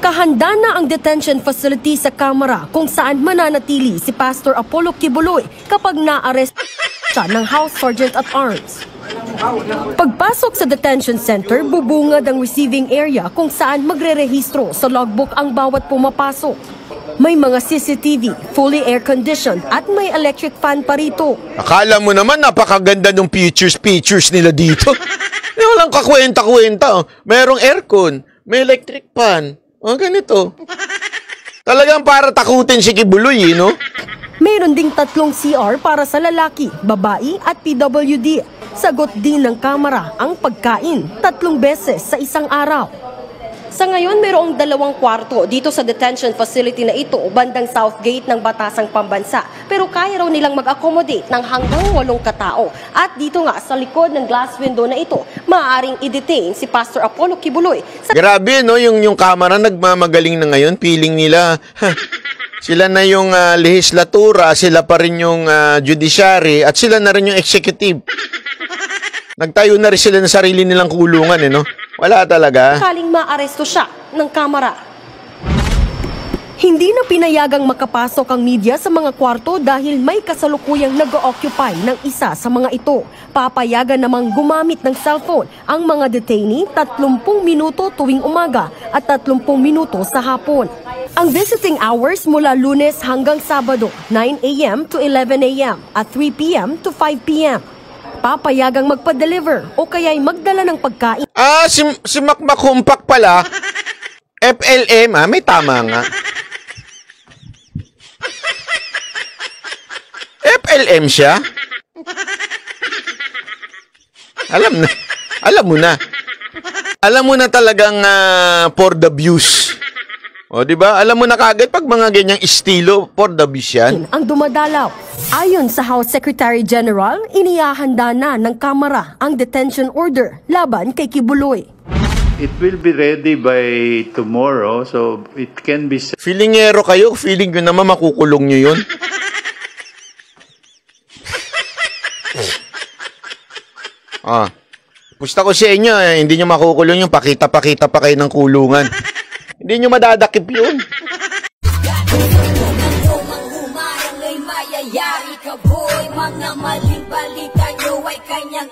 Nakahanda na ang detention facility sa Kamara kung saan mananatili si Pastor Apollo Kibuloy kapag na-arrest siya ng House Sergeant at Arms. Pagpasok sa detention center, bubungad ang receiving area kung saan magre-rehistro sa logbook ang bawat pumapasok. May mga CCTV, fully air-conditioned at may electric fan pa rito. Akala mo naman napakaganda ng features nila dito. Walang kakwenta-kwenta. Oh. Merong aircon, may electric fan. Oh, ganito. Talagang para takutin si Kibuloy, no? Mayroon ding 3 CR para sa lalaki, babae at PWD. Sagot din ng Kamara ang pagkain 3 beses sa isang araw. Sa ngayon, mayroong 2 kwarto dito sa detention facility na ito bandang South Gate ng Batasang Pambansa. Pero kaya raw nilang mag-accommodate ng hanggang 8 katao. At dito nga sa likod ng glass window na ito, maaaring i-detain si Pastor Apollo Kibuloy. Grabe, no? Yung Kamara nagmamagaling na ngayon. Feeling nila, sila na yung lehislatura, sila pa rin yung judiciary, at sila na rin yung executive. Nagtayo na rin sila ng sarili nilang kulungan, eh, no? Wala talaga. Sakaling maaresto siya ng Kamara. Hindi na pinayagang makapasok ang media sa mga kwarto dahil may kasalukuyang nag-occupy ng isa sa mga ito. Papayagan namang gumamit ng cellphone ang mga detainee 30 minuto tuwing umaga at 30 minuto sa hapon. Ang visiting hours mula Lunes hanggang Sabado, 9 a.m. to 11 a.m. at 3 p.m. to 5 p.m. Papayagang magpa-deliver o kaya'y magdala ng pagkain. Si Makmak Humpak pala. FLM, may tama nga. FLM siya? Alam mo na. Alam mo na talagang for the views. O, diba? Alam mo na kagad pag mga ganyang estilo, for the views yan. Ang dumadalaw. Ayon sa House Secretary General, inihahanda na ng Kamara ang detention order laban kay Kibuloy. It will be ready by tomorrow, so it can be... Feelingero kayo, feeling nyo naman makukulong nyo yun. Pusta ko sa inyo, hindi nyo makukulong yung pakita-pakita pa kayo ng kulungan. Hindi nyo madadakip yun. Mayayari ka boy, mga maling balita nyo ay kanyang